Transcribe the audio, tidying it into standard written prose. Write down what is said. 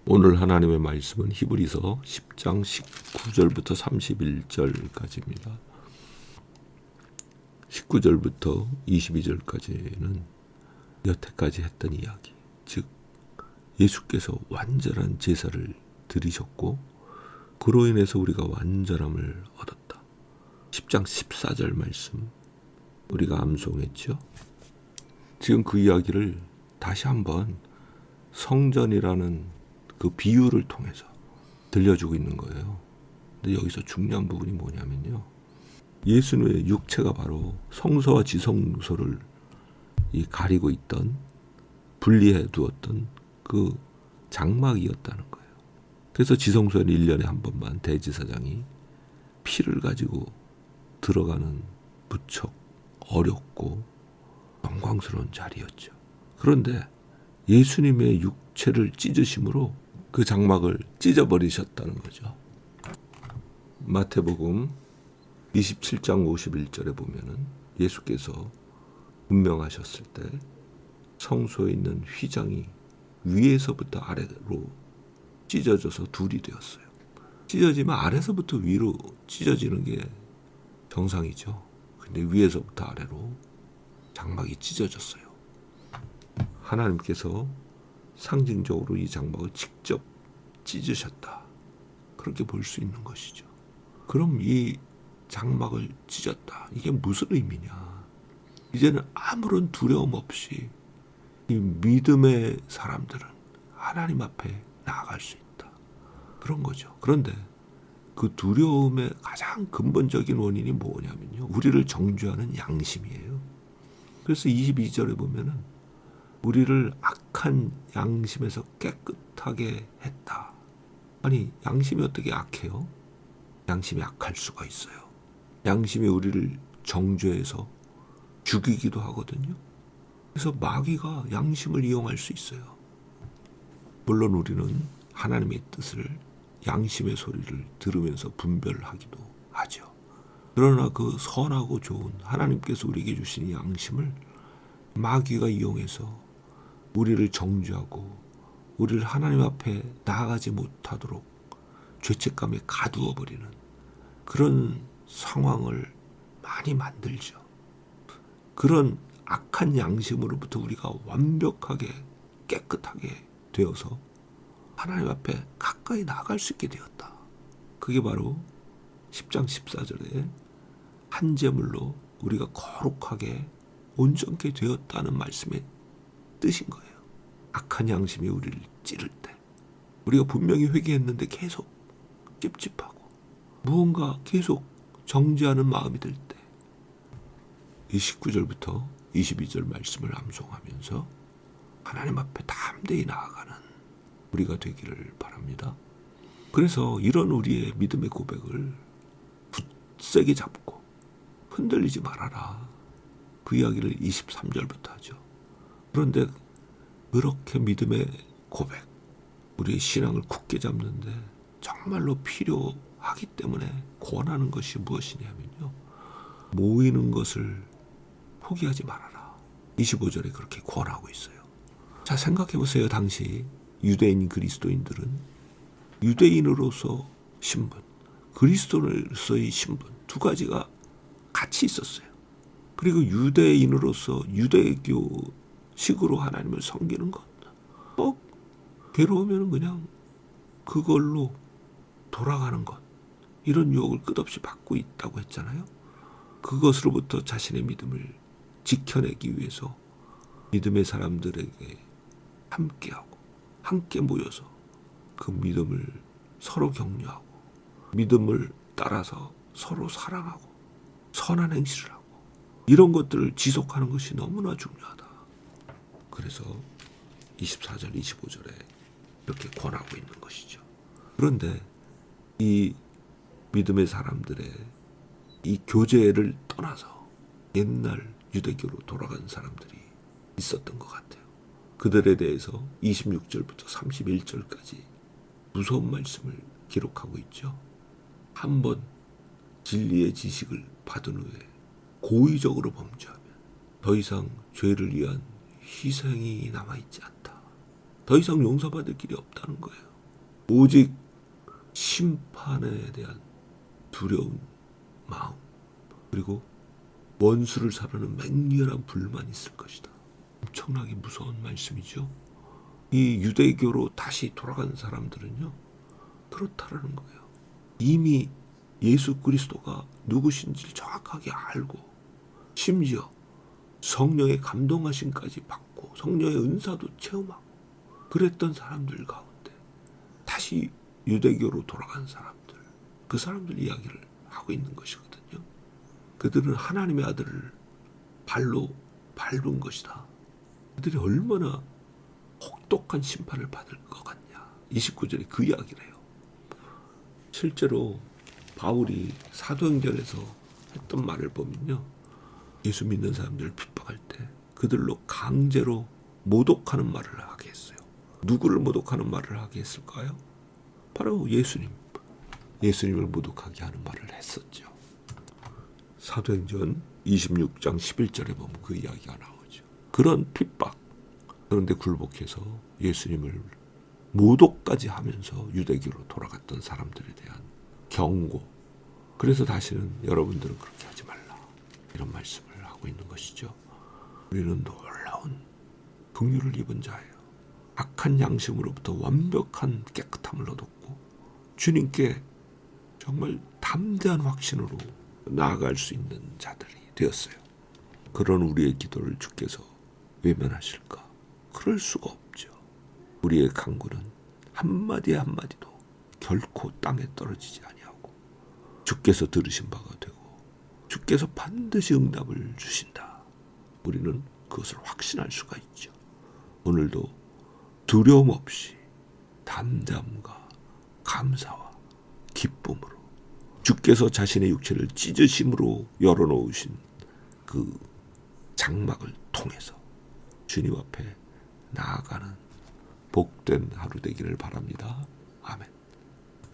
오늘 하나님의 말씀은 히브리서 10장 19절부터 31절까지입니다. 19절부터 22절까지는 여태까지 했던 이야기, 즉 예수께서 완전한 제사를 드리셨고 그로 인해서 우리가 완전함을 얻었다. 10장 14절 말씀 우리가 암송했죠. 지금 그 이야기를 다시 한번 성전이라는 그 비유를 통해서 들려주고 있는 거예요. 근데 여기서 중요한 부분이 뭐냐면요, 예수님의 육체가 바로 성소와 지성소를 가리고 있던, 분리해 두었던 그 장막이었다는 거예요. 그래서 지성소에는 1년에 한 번만 대제사장이 피를 가지고 들어가는 무척 어렵고 영광스러운 자리였죠. 그런데 예수님의 육체를 찢으심으로 그 장막을 찢어버리셨다는 거죠. 마태복음 27장 51절에 보면은 예수께서 운명하셨을 때 성소에 있는 휘장이 위에서부터 아래로 찢어져서 둘이 되었어요. 찢어지면 아래서부터 위로 찢어지는 게 정상이죠. 근데 위에서부터 아래로 장막이 찢어졌어요. 하나님께서 상징적으로 이 장막을 직접 찢으셨다, 그렇게 볼 수 있는 것이죠. 그럼 이 장막을 찢었다, 이게 무슨 의미냐? 이제는 아무런 두려움 없이 이 믿음의 사람들은 하나님 앞에 나아갈 수 있다, 그런 거죠. 그런데 그 두려움의 가장 근본적인 원인이 뭐냐면요, 우리를 정죄하는 양심이에요. 그래서 22절에 보면은 우리를 악한 양심에서 깨끗하게 했다. 아니, 양심이 어떻게 악해요? 양심이 악할 수가 있어요. 양심이 우리를 정죄해서 죽이기도 하거든요. 그래서 마귀가 양심을 이용할 수 있어요. 물론 우리는 하나님의 뜻을, 양심의 소리를 들으면서 분별하기도 하죠. 그러나 그 선하고 좋은 하나님께서 우리에게 주신 양심을 마귀가 이용해서 우리를 정죄하고 우리를 하나님 앞에 나아가지 못하도록 죄책감에 가두어버리는 그런 상황을 많이 만들죠. 그런 악한 양심으로부터 우리가 완벽하게 깨끗하게 되어서 하나님 앞에 가까이 나아갈 수 있게 되었다. 그게 바로 10장 14절에 한 제물로 우리가 거룩하게 온전케 되었다는 말씀의 뜻인 거예요. 악한 양심이 우리를 찌를 때, 우리가 분명히 회개했는데 계속 찝찝하고 무언가 계속 정죄하는 마음이 들 때, 이 19절부터 22절 말씀을 암송하면서 하나님 앞에 담대히 나아가는 우리가 되기를 바랍니다. 그래서 이런 우리의 믿음의 고백을 굳세게 잡고 흔들리지 말아라, 그 이야기를 23절부터 하죠. 그런데 그렇게 믿음의 고백, 우리의 신앙을 굳게 잡는데 정말로 필요하기 때문에 권하는 것이 무엇이냐면요, 모이는 것을 포기하지 말아라. 25절에 그렇게 권하고 있어요. 자, 생각해 보세요. 당시 유대인 그리스도인들은 유대인으로서 신분, 그리스도인으로서의 신분, 두 가지가 같이 있었어요. 그리고 유대인으로서 유대교 식으로 하나님을 섬기는 것, 괴로우면 그냥 그걸로 돌아가는 것, 이런 유혹을 끝없이 받고 있다고 했잖아요. 그것으로부터 자신의 믿음을 지켜내기 위해서 믿음의 사람들에게 함께하고 함께 모여서 그 믿음을 서로 격려하고 믿음을 따라서 서로 사랑하고 선한 행실을 하고 이런 것들을 지속하는 것이 너무나 중요하다. 그래서 24절, 25절에 이렇게 권하고 있는 것이죠. 그런데 이 믿음의 사람들의 이 교제를 떠나서 옛날 유대교로 돌아간 사람들이 있었던 것 같아요. 그들에 대해서 26절부터 31절까지 무서운 말씀을 기록하고 있죠. 한번 진리의 지식을 받은 후에 고의적으로 범죄하면 더 이상 죄를 위한 희생이 남아있지 않다. 더 더 이상 용서받을 길이 없다는 거예요. 오직 심판에 대한 두려운 마음, 그리고 원수를 사르는 맹렬한 불만이 있을 것이다. 엄청나게 무서운 말씀이죠. 이 유대교로 다시 돌아간 사람들은요, 그렇다라는 거예요. 이미 예수 그리스도가 누구신지를 정확하게 알고, 심지어 성령의 감동하심까지 받고 성령의 은사도 체험하고 그랬던 사람들 가운데 다시 유대교로 돌아간 사람들, 그 사람들 이야기를 하고 있는 것이거든요. 그들은 하나님의 아들을 발로 밟은 것이다. 그들이 얼마나 혹독한 심판을 받을 것 같냐. 29절에 그 이야기를 해요. 실제로 바울이 사도행전에서 했던 말을 보면요, 예수 믿는 사람들을 핍박할 때 그들로 강제로 모독하는 말을 하게 했어요. 누구를 모독하는 말을 하게 했을까요? 바로 예수님을 모독하게 하는 말을 했었죠. 사도행전 26장 11절에 보면 그 이야기가 나오죠. 그런 핍박, 그런데 굴복해서 예수님을 모독까지 하면서 유대교로 돌아갔던 사람들에 대한 경고. 그래서 다시는 여러분들은 그렇게 하지 말라, 이런 말씀을 하고 있는 것이죠. 우리는 놀라운 긍휼을 입은 자예요. 악한 양심으로부터 완벽한 깨끗함을 얻었고 주님께 정말 담대한 확신으로 나아갈 수 있는 자들이 되었어요. 그런 우리의 기도를 주께서 외면하실까? 그럴 수가 없죠. 우리의 간구는 한마디 한마디도 결코 땅에 떨어지지 아니하고 주께서 들으신 바가 되고 주께서 반드시 응답을 주신다. 우리는 그것을 확신할 수가 있죠. 오늘도 두려움 없이 담대함과 감사와 기쁨으로 주께서 자신의 육체를 찢으심으로 열어놓으신 그 장막을 통해서 주님 앞에 나아가는 복된 하루 되기를 바랍니다.